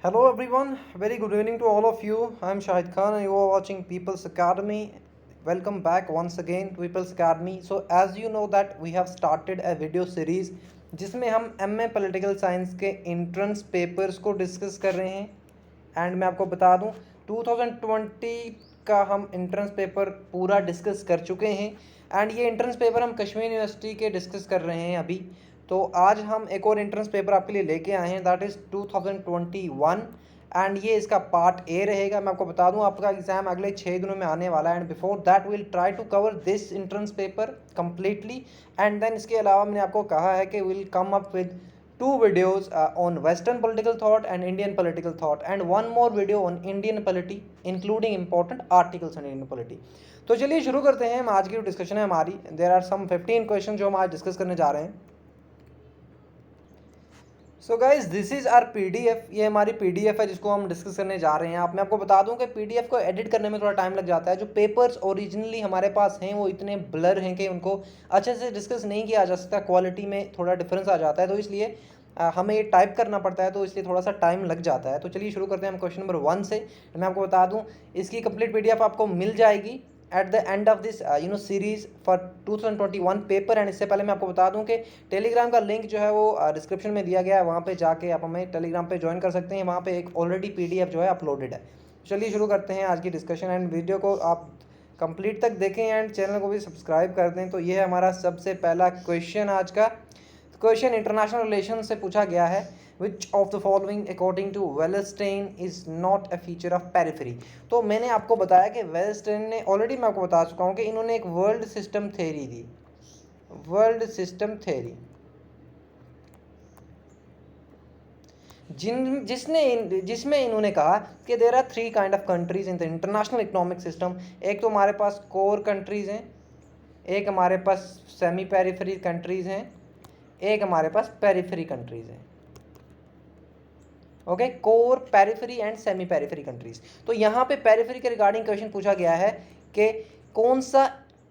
Hello everyone, very good evening to all of you. I am Shahid Khan and you are watching People's Academy. Welcome back once again to People's Academy. So as you know that we have started a video series जिसमें हम MA Political Science के entrance papers को discuss कर रहे हैं and मैं आपको बता दूं 2020 का हम एंट्रेंस पेपर पूरा डिस्कस कर चुके हैं एंड ये एंट्रेंस पेपर हम कश्मीर यूनिवर्सिटी के डिस्कस कर रहे हैं अभी। तो आज हम एक और एंट्रेंस पेपर आपके लिए लेके आए हैं दैट इज़ 2021 एंड ये इसका पार्ट ए रहेगा। मैं आपको बता दूं आपका एग्जाम अगले 6 दिनों में आने वाला है and before that will try to cover this entrance paper completely and then इसके अलावा मैंने आपको कहा है कि will come up with two videos on Western political thought and Indian political thought and one more video on Indian polity including important articles on Indian polity। तो चलिए शुरू करते हैं। हम आज की जो डिस्कशन है हमारी देर आर सम 15 क्वेश्चन जो हम आज डिस्कस करने जा रहे हैं। So guys this is our PDF, ये हमारी पीडीएफ है जिसको हम डिस्कस करने जा रहे हैं। आप मैं आपको बता दूं कि पीडीएफ को एडिट करने में थोड़ा टाइम लग जाता है। जो पेपर्स ओरिजिनली हमारे पास हैं वो इतने ब्लर हैं कि उनको अच्छे से डिस्कस नहीं किया जा सकता, क्वालिटी में थोड़ा डिफरेंस आ जाता है, तो इसलिए हमें ये टाइप करना पड़ता है, तो इसलिए थोड़ा सा टाइम लग जाता है। तो चलिए शुरू करते हैं हम क्वेश्चन नंबर 1 से। मैं आपको बता दूँ इसकी कंप्लीट पीडीएफ आपको मिल जाएगी at the end of this series for 2021 paper. And इससे पहले मैं आपको बता दूं कि टेलीग्राम का लिंक जो है वो डिस्क्रिप्शन में दिया गया है, वहाँ पे जाके आप हमें टेलीग्राम पे ज्वाइन कर सकते हैं। वहाँ पे एक ऑलरेडी पीडीएफ जो है अपलोडेड है। चलिए शुरू करते हैं आज की डिस्कशन एंड वीडियो को आप कंप्लीट तक देखें एंड चैनल को भी सब्सक्राइब कर दें। तो ये है हमारा सबसे पहला क्वेश्चन आज का। क्वेश्चन इंटरनेशनल रिलेशन से पूछा गया है। Which of the following according to Wallerstein is not a feature of periphery. तो मैंने आपको बताया कि वेलस्टेन ने ऑलरेडी मैं आपको बता चुका हूँ कि इन्होंने एक वर्ल्ड सिस्टम थ्योरी दी, वर्ल्ड सिस्टम थ्योरी जिसमें इन्होंने कहा कि there are 3 kind of countries in the international economic system. एक तो हमारे पास कोर कंट्रीज हैं, एक हमारे पास सेमी पेरिफेरी कंट्रीज हैं, एक हमारे पास पेरिफेरी कंट्रीज हैं। Okay, core, periphery and semi periphery countries. तो यहाँ पे पेरिफेरी के रिगार्डिंग क्वेश्चन पूछा गया है कि कौन सा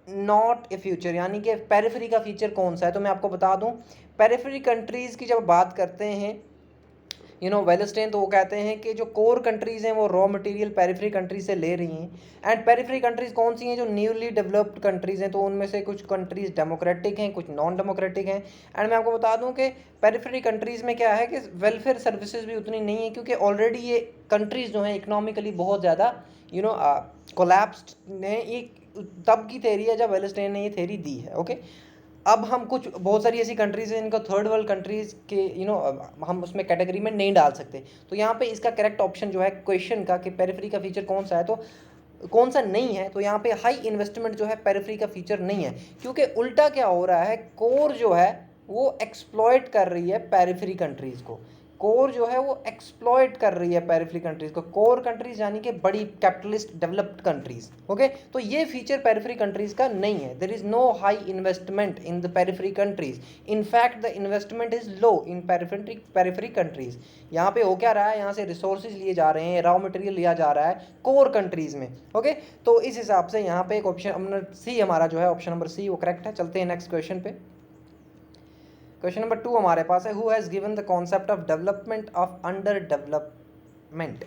नॉट ए फ्यूचर, यानी कि पेरिफेरी का फीचर कौन सा है। तो मैं आपको बता दूं पेरिफेरी कंट्रीज की जब बात करते हैं वेलस्टेन, तो वो कहते हैं कि जो कोर कंट्रीज़ हैं वो रॉ मटेरियल पेरिफेरी कंट्रीज से ले रही हैं। एंड पेरिफेरी कंट्रीज कौन सी हैं? जो न्यूली डेवलप्ड कंट्रीज़ हैं, तो उनमें से कुछ कंट्रीज़ डेमोक्रेटिक हैं, कुछ नॉन डेमोक्रेटिक हैं। एंड मैं आपको बता दूं कि पेरिफेरी कंट्रीज़ में क्या है कि वेलफेयर सर्विसेज भी उतनी नहीं है, क्योंकि ऑलरेडी ये कंट्रीज़ जो हैं इकोनॉमिकली बहुत ज़्यादा कोलैप्स्ड ने। ये तब की थेरी है जब वेलस्टेन ने ये थेरी दी है। ओके, अब हम कुछ बहुत सारी ऐसी कंट्रीज़ हैं इनको थर्ड वर्ल्ड कंट्रीज़ के हम उसमें कैटेगरी में नहीं डाल सकते। तो यहाँ पे इसका करेक्ट ऑप्शन जो है क्वेश्चन का कि पेरिफेरी का फीचर कौन सा है, तो कौन सा नहीं है, तो यहाँ पे हाई इन्वेस्टमेंट जो है पेरिफेरी का फीचर नहीं है। क्योंकि उल्टा क्या हो रहा है, कोर जो है वो एक्सप्लॉयट कर रही है पेरिफेरी कंट्रीज़ को। कोर जो है वो एक्सप्लॉयट कर रही है पेरिफेरी कंट्रीज को। कोर कंट्रीज यानी कि बड़ी कैपिटलिस्ट डेवलप्ड कंट्रीज। ओके, तो ये फीचर पेरिफेरी कंट्रीज का नहीं है। There is no high investment in the periphery countries. In fact the investment is low in periphery countries. यहाँ पे हो क्या रहा है, यहाँ से रिसोर्सेज लिए जा रहे हैं, रॉ मटेरियल लिया जा रहा है कोर कंट्रीज में। ओके, तो इस हिसाब से यहाँ पे एक ऑप्शन सी हमारा जो है, ऑप्शन नंबर सी वो करेक्ट है। चलते हैं नेक्स्ट क्वेश्चन पे। क्वेश्चन नंबर 2 हमारे पास है। Who has given the concept of development of under development.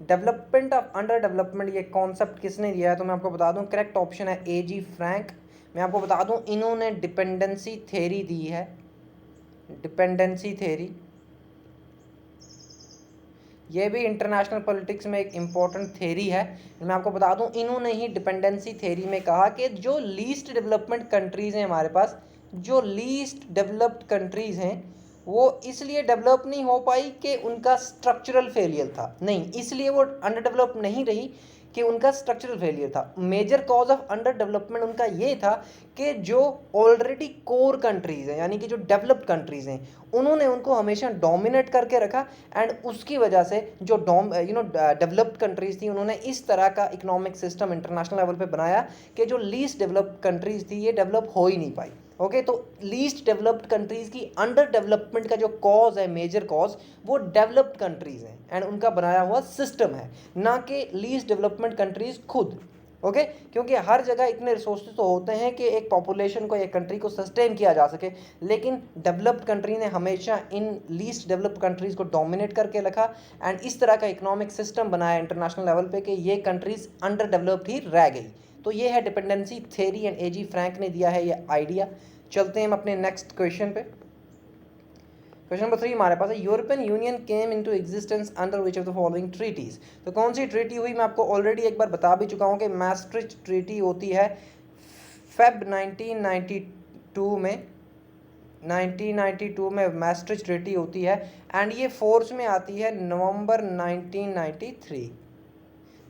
Development of under development ये कॉन्सेप्ट किसने दिया है? तो मैं आपको बता दूं करेक्ट ऑप्शन है A.G. फ्रैंक। मैं आपको बता दूं इन्होंने डिपेंडेंसी थ्योरी दी है, डिपेंडेंसी थ्योरी। ये भी इंटरनेशनल पॉलिटिक्स में एक इम्पॉर्टेंट थ्योरी है। मैं आपको बता दूं इन्होंने ही डिपेंडेंसी थ्योरी में कहा कि जो लीस्ट डेवलपमेंट कंट्रीज़ हैं हमारे पास, जो लीस्ट डेवलप्ड कंट्रीज़ हैं वो इसलिए डेवलप नहीं हो पाई कि उनका स्ट्रक्चरल फेलियर था, नहीं, इसलिए वो अंडर डेवलप नहीं रही कि उनका स्ट्रक्चरल फेलियर था। Major cause of under development उनका ये था कि जो ऑलरेडी कोर कंट्रीज़ हैं यानी कि जो डेवलप्ड कंट्रीज़ हैं उन्होंने उनको हमेशा डोमिनेट करके रखा। एंड उसकी वजह से जो डेवलप्ड कंट्रीज़ थी उन्होंने इस तरह का इकोनॉमिक सिस्टम इंटरनेशनल लेवल पे बनाया कि जो लीस्ट डेवलप्ड कंट्रीज़ थी ये डेवलप हो ही नहीं पाई। ओके, तो लीस्ट डेवलप्ड कंट्रीज़ की अंडर डेवलपमेंट का जो कॉज है, मेजर कॉज, वो डेवलप्ड कंट्रीज़ हैं एंड उनका बनाया हुआ सिस्टम है, ना कि लीस्ट डेवलपमेंट कंट्रीज़ खुद। ओके क्योंकि हर जगह इतने रिसोर्सेज तो होते हैं कि एक पॉपुलेशन को, एक कंट्री को सस्टेन किया जा सके, लेकिन डेवलप्ड कंट्री ने हमेशा इन लीस्ट डेवलप्ड कंट्रीज़ को डोमिनेट करके रखा एंड इस तरह का इकोनॉमिक सिस्टम बनाया इंटरनेशनल लेवल पे कि ये कंट्रीज़ अंडर डेवलप्ड ही रह गई। तो ये है dependency theory and A.G. Frank ने दिया है ये आइडिया। चलते हैं हम अपने नेक्स्ट क्वेश्चन पे। क्वेश्चन नंबर 3 हमारे पास है, European Union came into existence under which of the following treaties. तो कौन सी ट्रीटी हुई, मैं आपको ऑलरेडी एक बार बता भी चुका हूँ कि maastricht ट्रीटी होती है फेब 1992 में, 1992 में maastricht ट्रीटी होती है एंड ये फोर्स में आती है नवंबर 1993।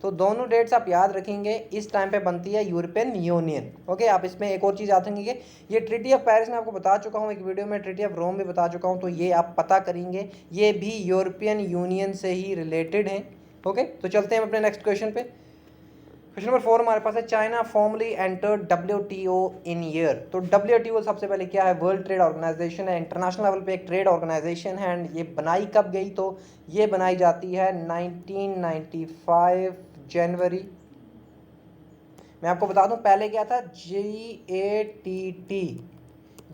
तो दोनों डेट्स आप याद रखेंगे, इस टाइम पे बनती है यूरोपियन यूनियन। ओके, आप इसमें एक और चीज़ याद रखेंगे, ये ट्रीटी ऑफ पेरिस में आपको बता चुका हूँ एक वीडियो में, ट्रीटी ऑफ रोम भी बता चुका हूँ, तो ये आप पता करेंगे, ये भी यूरोपियन यूनियन से ही रिलेटेड हैं। ओके, तो चलते हैं अपने नेक्स्ट क्वेश्चन पे। क्वेश्चन नंबर 4 हमारे पास है, चाइना फॉर्मली एंटर्ड WTO इन ईयर। तो WTO सबसे पहले क्या है, वर्ल्ड ट्रेड ऑर्गेनाइजेशन है, इंटरनेशनल लेवल पे एक ट्रेड ऑर्गेनाइजेशन है एंड ये बनाई कब गई, तो ये बनाई जाती है 1995 जनवरी। मैं आपको बता दूं पहले क्या था, GATT,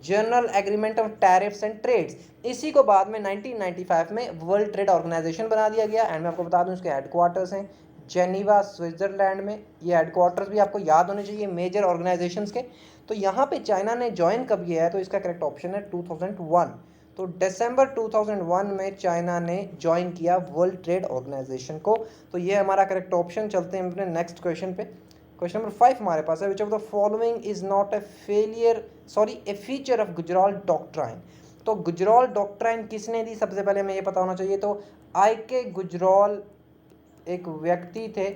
general agreement of tariffs and trades. इसी को बाद में 1995 में वर्ल्ड ट्रेड ऑर्गेनाइजेशन बना दिया गया एंड मैं आपको बता दूं इसके हेडक्वार्टर्स हैं जेनीवा स्विट्जरलैंड में। ये हेडक्वार्टर्स भी आपको याद होने चाहिए मेजर ऑर्गेनाइजेशंस के। तो यहाँ पे चाइना ने ज्वाइन कब किया है, तो इसका करेक्ट ऑप्शन है 2001। तो दिसंबर 2001 में चाइना ने ज्वाइन किया वर्ल्ड ट्रेड ऑर्गेनाइजेशन को। तो ये हमारा करेक्ट ऑप्शन। चलते हैं अपने नेक्स्ट क्वेश्चन पे। क्वेश्चन नंबर 5 हमारे पास है, which of the following is not a feature of Gujral doctrine. तो गुजराल डॉक्ट्राइन किसने दी, सबसे पहले हमें ये पता होना चाहिए। तो I.K. गुजराल एक व्यक्ति थे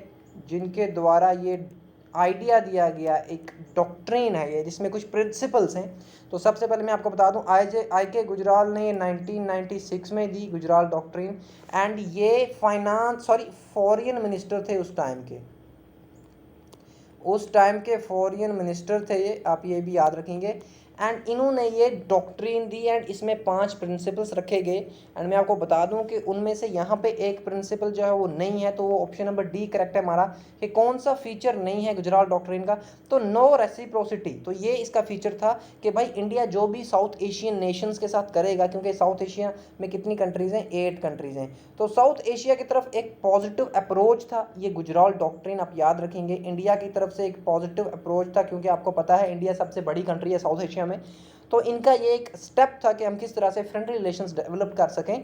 जिनके द्वारा ये आइडिया दिया गया, एक डॉक्ट्रिन है ये जिसमें कुछ प्रिंसिपल्स हैं। तो सबसे पहले मैं आपको बता दूं I.K. गुजराल ने 1996 में दी गुजराल डॉक्ट्रिन एंड ये फॉरेन मिनिस्टर थे उस टाइम के फॉरेन मिनिस्टर थे ये, आप ये भी याद रखेंगे। एंड इन्होंने ये डॉक्ट्रिन दी एंड इसमें 5 प्रिंसिपल्स रखे गए एंड मैं आपको बता दूं कि उनमें से यहाँ पे एक प्रिंसिपल जो है वो नहीं है, तो वो ऑप्शन नंबर डी करेक्ट है हमारा। कि कौन सा फीचर नहीं है गुजराल डॉक्ट्रिन का, तो नो रेसिप्रोसिटी। तो ये इसका फीचर था कि भाई इंडिया जो भी साउथ एशियन नेशंस के साथ करेगा, क्योंकि साउथ एशिया में कितनी कंट्रीज़ हैं, 8 कंट्रीज़ हैं, तो साउथ एशिया की तरफ एक पॉजिटिव अप्रोच था ये गुजराल डॉक्ट्रिन, आप याद रखेंगे। इंडिया की तरफ से एक पॉजिटिव अप्रोच था क्योंकि आपको पता है इंडिया सबसे बड़ी कंट्री है साउथ एशिया में। तो इनका ये एक स्टेप था कि हम किस तरह से फ्रेंडली रिलेशंस डेवलप कर सकें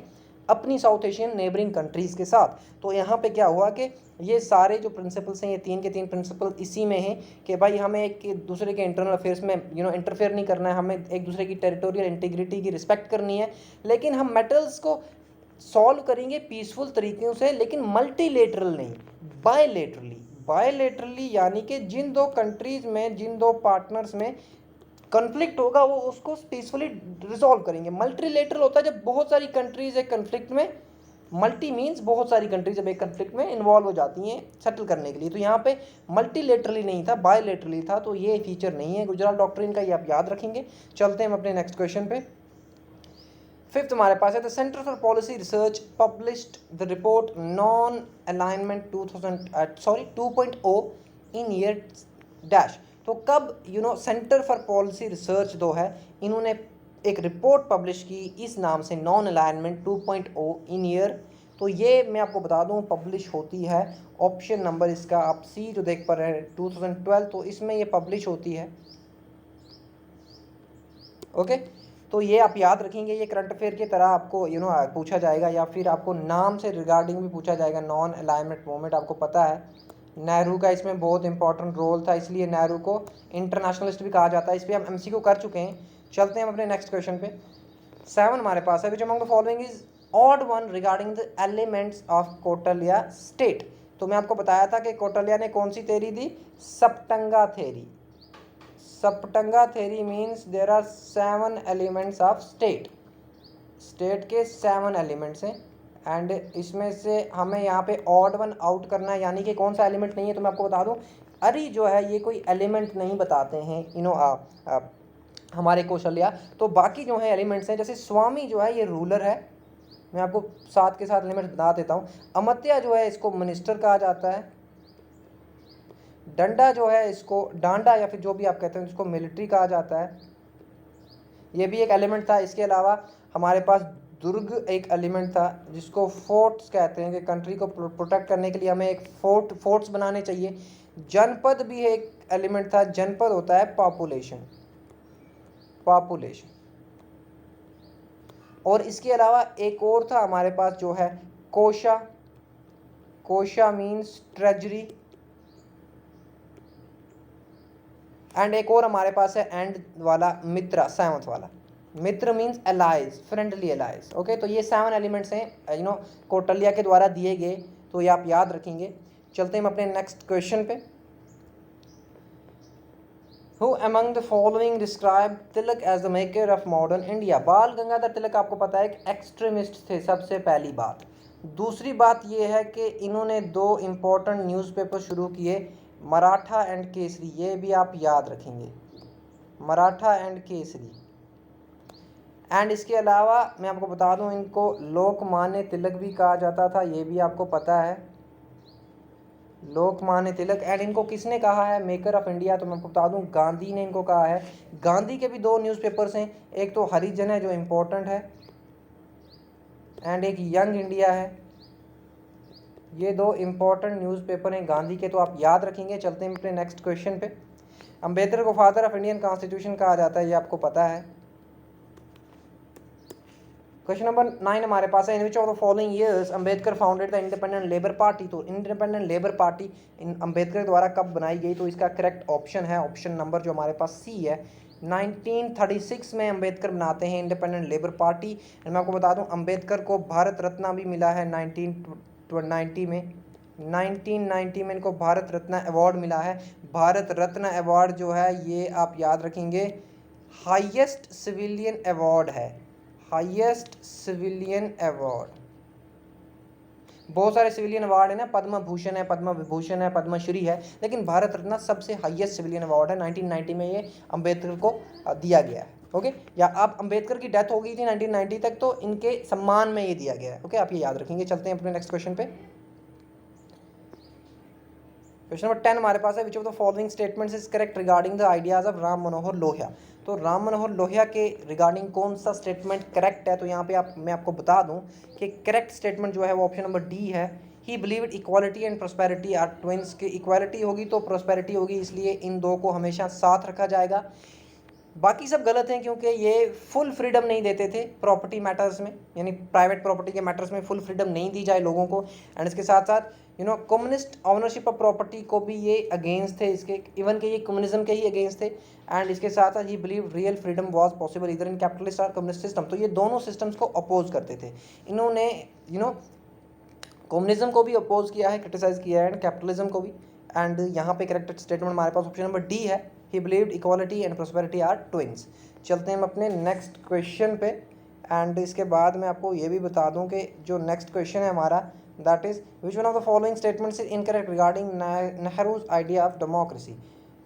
अपनी साउथ एशियन नेबरिंग कंट्रीज़ के साथ। तो यहाँ पे क्या हुआ कि ये सारे जो प्रिंसिपल्स हैं, ये 3 के 3 प्रिंसिपल इसी में हैं कि भाई हमें एक दूसरे के इंटरनल अफेयर्स में इंटरफेयर नहीं करना है, हमें एक दूसरे की टेरिटोरियल इंटीग्रिटी की रिस्पेक्ट करनी है, लेकिन हम मेटल्स को सॉल्व करेंगे पीसफुल तरीक़ों से, लेकिन मल्टीलेटरल नहीं, बायलेटरली यानी कि जिन 2 कंट्रीज़ में, जिन 2 पार्टनर्स में कन्फ्लिक्ट होगा वो उसको पीसफुली रिजॉल्व करेंगे। मल्टीलेटरल होता है जब बहुत सारी कंट्रीज एक कन्फ्लिक्ट में, मल्टी मीन्स बहुत सारी कंट्रीज जब एक कन्फ्लिक्ट में इन्वॉल्व हो जाती हैं सेटल करने के लिए। तो यहाँ पे मल्टीलेटरली नहीं था, बायलेटरली था, तो ये फीचर नहीं है गुजराल डॉक्ट्रिन का, ये आप याद रखेंगे। चलते हैं हम अपने नेक्स्ट क्वेश्चन पे। 5th हमारे पास है, the centre for policy research published the report non alignment 2.0 in year dash. तो कब सेंटर फॉर पॉलिसी रिसर्च जो है इन्होंने एक रिपोर्ट पब्लिश की इस नाम से, नॉन अलाइनमेंट 2.0 इन ईयर। तो ये मैं आपको बता दूं पब्लिश होती है, ऑप्शन नंबर इसका आप सी जो देख पा रहे हैं 2012, तो इसमें ये पब्लिश होती है। ओके, तो ये आप याद रखेंगे, ये करंट अफेयर की तरह आपको पूछा जाएगा या फिर आपको नाम से रिगार्डिंग भी पूछा जाएगा। नॉन अलाइनमेंट मूवमेंट आपको पता है नेहरू का इसमें बहुत इंपॉर्टेंट रोल था, इसलिए नेहरू को इंटरनेशनलिस्ट भी कहा जाता है। इस पर हम MCQ कर चुके हैं। चलते हैं अपने नेक्स्ट क्वेश्चन पे। 7 हमारे पास है, which among the following is odd one regarding the elements of Kautilya state. तो मैं आपको बताया था कि कौटिल्य ने कौन सी थ्योरी दी, Saptanga theory. Saptanga theory means there are 7 elements of state के 7 एलिमेंट्स हैं एंड इसमें से हमें यहाँ पे ऑड वन आउट करना है, यानी कि कौन सा एलिमेंट नहीं है। तो मैं आपको बता दूं अरी जो है ये कोई एलिमेंट नहीं बताते हैं हमारे कौशल्या। तो बाकी जो है एलिमेंट्स हैं, जैसे स्वामी जो है ये रूलर है, मैं आपको साथ के साथ एलिमेंट्स बता देता हूँ। अमात्य जो है इसको मिनिस्टर कहा जाता है। डंडा जो है इसको डांडा या फिर जो भी आप कहते हैं इसको मिलिट्री कहा जाता है, ये भी एक एलिमेंट था। इसके अलावा हमारे पास दुर्ग एक एलिमेंट था जिसको फोर्ट्स कहते हैं कि कंट्री को प्रोटेक्ट करने के लिए हमें एक फोर्ट्स बनाने चाहिए। जनपद भी एक एलिमेंट था, जनपद होता है पॉपुलेशन। और इसके अलावा एक और था हमारे पास जो है कोशा। कोशा मीन्स ट्रेजरी। एंड एक और हमारे पास है एंड वाला मित्रा, सेवंथ वाला। मित्र means allies, friendly allies. Okay, तो ये 7 एलिमेंट्स हैं कौटिल्य के द्वारा दिए गए, तो ये आप याद रखेंगे। चलते हैं हम अपने नेक्स्ट क्वेश्चन पे। Who among the following describe Tilak as the maker of modern India? बाल गंगाधर तिलक आपको पता है एक एक्सट्रीमिस्ट थे, सबसे पहली बात। दूसरी बात ये है कि इन्होंने 2 इम्पोर्टेंट न्यूज़पेपर शुरू किए, मराठा एंड केसरी, ये भी आप याद रखेंगे, मराठा एंड केसरी। एंड इसके अलावा मैं आपको बता दूं इनको लोकमान्य तिलक भी कहा जाता था, ये भी आपको पता है, लोकमान्य तिलक। एंड इनको किसने कहा है मेकर ऑफ इंडिया? तो मैं आपको बता दूं गांधी ने इनको कहा है। गांधी के भी 2 न्यूज़पेपर्स हैं, एक तो हरिजन है जो इम्पोर्टेंट है, एंड एक यंग इंडिया है। ये 2 इम्पोर्टेंट न्यूज़पेपर हैं गांधी के, तो आप याद रखेंगे। चलते हैं अपने नेक्स्ट क्वेश्चन पे। अम्बेडकर को फादर ऑफ इंडियन कॉन्स्टिट्यूशन कहा जाता है, ये आपको पता है। क्वेश्चन नंबर 9 हमारे पास है, in which of the following years Ambedkar founded the independent labour party? तो इंडिपेंडेंट लेबर पार्टी अम्बेडकर द्वारा कब बनाई गई? तो इसका करेक्ट ऑप्शन है ऑप्शन नंबर जो हमारे पास सी है, 1936 में अम्बेडकर बनाते हैं इंडिपेंडेंट लेबर पार्टी। एंड मैं आपको बता दूं अम्बेडकर को भारत रत्न भी मिला है 1990 में। 1990 में इनको भारत रत्न अवार्ड मिला है। भारत रत्न अवार्ड जो है ये आप याद रखेंगे हाईएस्ट सिविलियन अवार्ड है, हाईएस्ट सिविलियन अवार्ड। बहुत सारे सिविलियन अवार्ड है ना, पद्म भूषण है, पद्म विभूषण है, पद्मश्री है, लेकिन भारत रत्न सबसे हाईएस्ट सिविलियन अवार्ड है। 1990 में ये अम्बेडकर को दिया गया है। ओके, या आप अम्बेडकर की डेथ हो गई थी 1990 तक, तो इनके सम्मान में ये दिया गया है। ओके, आप ये याद रखेंगे। चलते हैं अपने नेक्स्ट क्वेश्चन पे। क्वेश्चन नंबर 10 हमारे पास है, which of the following statements is correct regarding the ideas of Ram Manohar Lohia? तो राम मनोहर लोहिया के रिगार्डिंग कौन सा स्टेटमेंट करेक्ट है? तो यहाँ पे मैं आपको बता दूं कि करेक्ट स्टेटमेंट जो है वो ऑप्शन नंबर डी है। He believed equality and prosperity are twins, के इक्वालिटी होगी तो प्रोस्पेरिटी होगी, इसलिए इन 2 को हमेशा साथ रखा जाएगा। बाकी सब गलत हैं क्योंकि ये फुल फ्रीडम नहीं देते थे प्रॉपर्टी मैटर्स में, यानी प्राइवेट प्रॉपर्टी के मैटर्स में फुल फ्रीडम नहीं दी जाए लोगों को। एंड इसके साथ साथ कम्युनिस्ट ऑनरशिप ऑफ प्रॉपर्टी को भी ये अगेंस्ट थे, इसके इवन के ये कम्युनिज्म के ही अगेंस्ट थे। एंड इसके साथ साथ ही believe real freedom was possible इधर इन कैपिटलिस्ट और कम्युनिस्ट सिस्टम, तो ये दोनों सिस्टम्स को अपोज करते थे। इन्होंने कम्युनिज्म को भी अपोज किया है, क्रिटिसाइज किया है, एंड कैपिटलिज्म को भी। एंड यहाँ पे करेक्ट स्टेटमेंट हमारे पास ऑप्शन नंबर डी है, he believed equality and prosperity are twins. चलते हैं हम अपने नेक्स्ट क्वेश्चन पे। एंड इसके बाद मैं आपको ये भी बता दूं कि जो नेक्स्ट क्वेश्चन है हमारा, that is which one of the following statements is incorrect regarding Nehru's idea of democracy?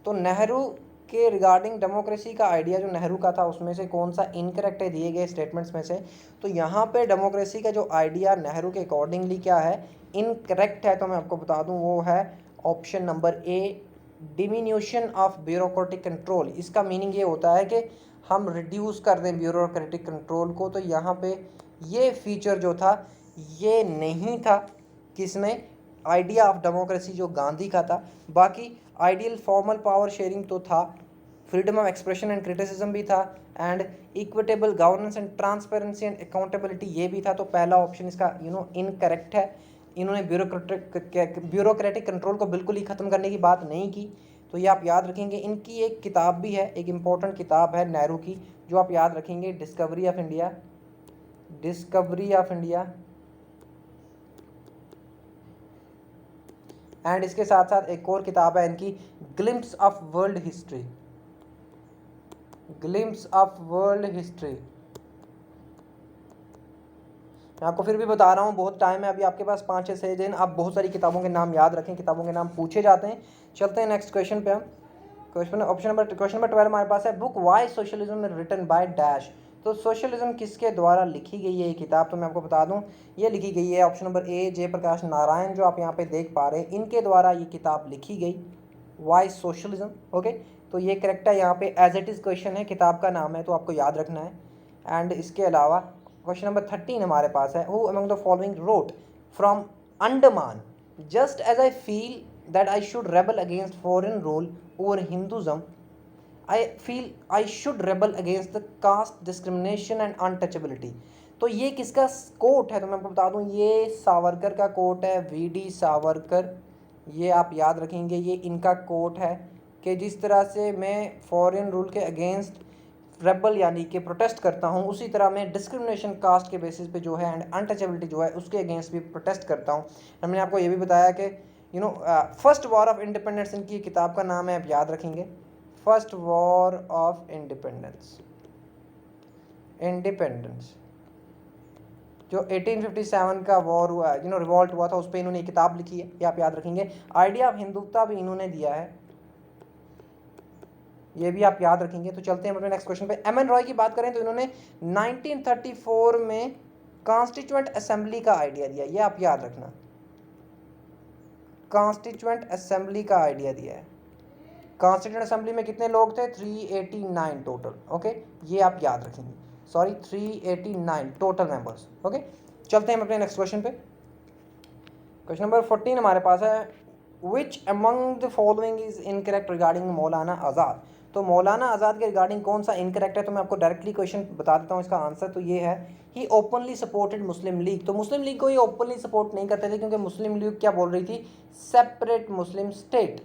तो नेहरू के रिगार्डिंग डेमोक्रेसी का आइडिया जो नेहरू का था उसमें से कौन सा इनकरेक्ट है दिए गए स्टेटमेंट्स में से? तो यहाँ पे डेमोक्रेसी का जो आइडिया नेहरू के अकॉर्डिंगली क्या है, इनकरेक्ट है, तो मैं आपको बता दूं वो है option number A, diminution of bureaucratic control. इसका मीनिंग ये होता है कि हम रिड्यूस कर दें ब्यूरोक्रेटिक कंट्रोल को। तो यहाँ पे ये फीचर जो था ये नहीं था किसमें, आइडिया ऑफ डेमोक्रेसी जो गांधी का था। बाकी आइडियल फॉर्मल पावर शेयरिंग तो था, freedom of expression and criticism भी था, and equitable governance and transparency and accountability ये भी था। तो पहला ऑप्शन इसका इनकरेक्ट है। इन्होंने ब्यूरोक्रेटिक कंट्रोल को बिल्कुल ही ख़त्म करने की बात नहीं की, तो ये आप याद रखेंगे। इनकी एक किताब भी है, एक इम्पोर्टेंट किताब है नेहरू की, जो आप याद रखेंगे, discovery of India, discovery of India. And इसके साथ साथ एक और किताब है इनकी, glimpse of world history, glimpse of world history. मैं आपको फिर भी बता रहा हूँ, बहुत टाइम है अभी आपके पास, 5-6 दिन। आप बहुत सारी किताबों के नाम याद रखें, किताबों के नाम पूछे जाते हैं। चलते हैं नेक्स्ट क्वेश्चन पे हम। क्वेश्चन नंबर 12 हमारे पास है, book why socialism written by dash? तो सोशलिज्म किसके द्वारा लिखी गई है ये किताब? तो मैं आपको बता दूं ये लिखी गई है option number A, Jayaprakash Narayan, जो आप यहाँ पे देख पा रहे हैं, इनके द्वारा ये किताब लिखी गई। Y socialism. ओके, तो ये करेक्ट है यहाँ पे, एज इट इज़ क्वेश्चन है, किताब का नाम है तो आपको याद रखना है। एंड इसके अलावा क्वेश्चन नंबर 13 हमारे पास है, who among the following wrote from Andaman just as I feel that I should rebel against foreign rule over Hinduism, I feel I should rebel against the caste discrimination and untouchability. तो ये किसका coat है, तो मैं आपको बता दूं ये सावरकर का कोट है, वी.डी. सावरकर। ये आप याद रखेंगे, ये इनका कोट है कि जिस तरह से मैं फॉरेन रूल के अगेंस्ट रेबल यानी कि प्रोटेस्ट करता हूँ, उसी तरह मैं डिस्क्रिमिनेशन कास्ट के बेसिस पे जो है एंड अनटचेबिलिटी जो है उसके अगेंस्ट भी प्रोटेस्ट करता हूँ। हमने आपको ये भी बताया कि फर्स्ट वॉर ऑफ इंडिपेंडेंस इनकी किताब का नाम है, आप याद रखेंगे, फर्स्ट वॉर ऑफ इंडिपेंडेंस। जो 1857 का वॉर हुआ, रिवॉल्ट हुआ था, उस पर इन्होंने किताब लिखी है, ये आप याद रखेंगे। आइडिया ऑफ हिंदुत्व भी इन्होंने दिया है, ये भी आप याद रखेंगे। तो चलते हैं अपने नेक्स्ट क्वेश्चन पे। एम.एन. रॉय की बात करें तो इन्होंने 1934 में कॉन्स्टिट्यूएंट असेंबली का आइडिया दिया, ये आप याद रखना, कॉन्स्टिट्यूएंट असेंबली का आइडिया दिया है। कॉन्स्टिट्यूएंट असेंबली में कितने लोग थे, 389 टोटल। ओके, ये आप याद रखेंगे, सॉरी 389 टोटल मेंबर्स। ओके, चलते हैं अपने नेक्स्ट क्वेश्चन पे। क्वेश्चन नंबर 14 हमारे पास है, which among the following is incorrect regarding मौलाना आज़ाद। तो मौलाना आज़ाद के रिगार्डिंग कौन सा इनकरेक्ट है, तो मैं आपको डायरेक्टली क्वेश्चन बता देता हूँ इसका आंसर। तो ये है, ही ओपनली सपोर्टेड मुस्लिम लीग। तो मुस्लिम लीग को ये ओपनली सपोर्ट नहीं करते थे, क्योंकि मुस्लिम लीग क्या बोल रही थी, separate Muslim state,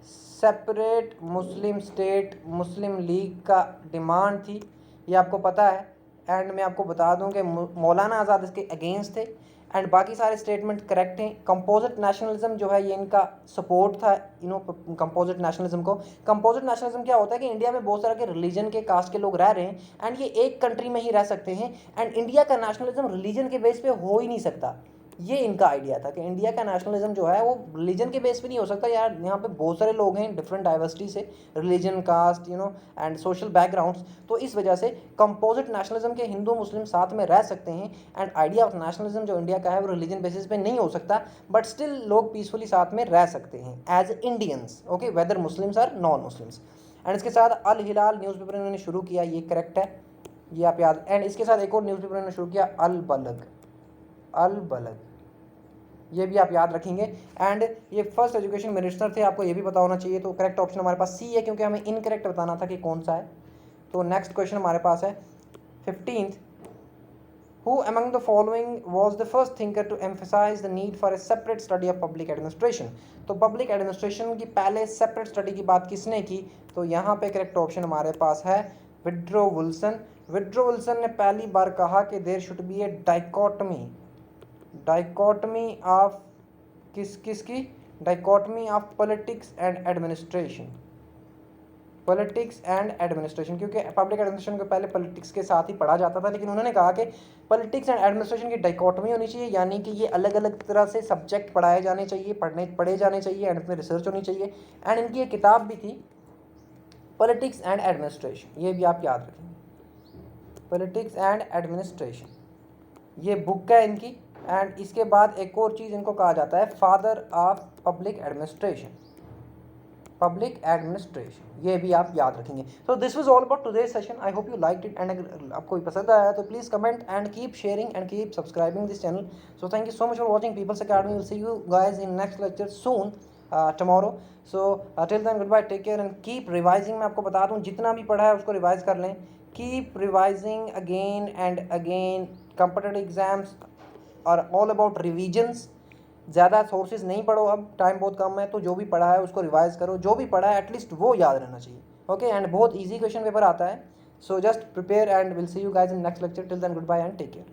separate Muslim state Muslim League का डिमांड थी, ये आपको पता है। एंड मैं आपको बता दूं कि मौलाना आज़ाद इसके अगेंस्ट थे, एंड बाकी सारे स्टेटमेंट करेक्ट हैं। कंपोजिट नेशनलिज्म जो है ये इनका सपोर्ट था, कंपोजिट नेशनलिज्म को। कंपोजिट नेशनलिज्म क्या होता है कि इंडिया में बहुत सारे के रिलीजन के कास्ट के लोग रह रहे हैं, एंड ये एक कंट्री में ही रह सकते हैं, एंड इंडिया का नेशनलिज्म रिलीजन के बेस पे हो ही नहीं सकता। ये इनका आइडिया था कि इंडिया का नेशनलिज्म जो है वो रिलीजन के बेस पे नहीं हो सकता। यार यहाँ पे बहुत सारे लोग हैं डिफरेंट डाइवर्सिटी से, religion, caste, and social backgrounds, तो इस वजह से कंपोजिट नेशनलिज्म के हिंदू मुस्लिम साथ में रह सकते हैं, एंड आइडिया ऑफ नेशनलिज्म जो इंडिया का है वो रिलीजन बेसिस पे नहीं हो सकता, बट स्टिल लोग पीसफुली साथ में रह सकते हैं as Indians. Okay, whether Muslims are non Muslims. And इसके साथ अल हिलाल न्यूज़पेपर इन्होंने शुरू किया, ये करेक्ट है, ये आप याद। एंड इसके साथ एक और न्यूज़पेपर इन्होंने शुरू किया, अल बलग, अल बलग, ये भी आप याद रखेंगे। एंड ये फर्स्ट एजुकेशन मिनिस्टर थे, आपको ये भी पता होना चाहिए। तो करेक्ट ऑप्शन हमारे पास सी है, क्योंकि हमें इनकरेक्ट बताना था कि कौन सा है। तो नेक्स्ट क्वेश्चन हमारे पास है 15th, who among the following was the first thinker to emphasise the need for a separate study of public administration. तो पब्लिक एडमिनिस्ट्रेशन की पहले सेपरेट स्टडी की बात किसने की, तो यहाँ पे करेक्ट ऑप्शन हमारे पास है विड्रो विल्सन। विड्रो विल्सन ने पहली बार कहा कि there should be a dichotomy of किसकी dichotomy of politics and administration, politics and administration, क्योंकि पब्लिक एडमिनिस्ट्रेशन को पहले पॉलिटिक्स के साथ ही पढ़ा जाता था, लेकिन उन्होंने कहा कि पॉलिटिक्स एंड एडमिनिस्ट्रेशन की डाइकोटमी होनी चाहिए, यानी कि ये अलग अलग तरह से सब्जेक्ट पढ़ाए जाने चाहिए, पढ़े जाने चाहिए, एंड इसमें रिसर्च होनी चाहिए। एंड इनकी एक किताब भी थी पॉलिटिक्स एंड एडमिनिस्ट्रेशन, ये भी आप याद रखेंगे, पॉलिटिक्स एंड एडमिनिस्ट्रेशन, ये बुक है इनकी। एंड इसके बाद एक और चीज़ इनको कहा जाता है father of public administration, public administration, ये भी आप याद रखेंगे। So this was all about today session, I hope you liked it, and अगर आपको पसंद आया तो please comment and keep sharing and keep subscribing this channel. So thank you so much for watching People's Academy, will see you guys in next lecture soon tomorrow. So till then good bye, take care and keep revising. मैं आपको बता दूँ जितना भी पढ़ा है उसको revise कर लें, keep revising again and again. Competitive exams और ऑल अबाउट रिविजन्स, ज़्यादा सोर्सेज नहीं पढ़ो, अब टाइम बहुत कम है, तो जो भी पढ़ा है उसको रिवाइज करो, जो भी पढ़ा है एटलीस्ट वो याद रहना चाहिए। ओके, एंड बहुत इजी क्वेश्चन पेपर आता है। So just prepare and will see you guys in next lecture. Till then good bye and take care.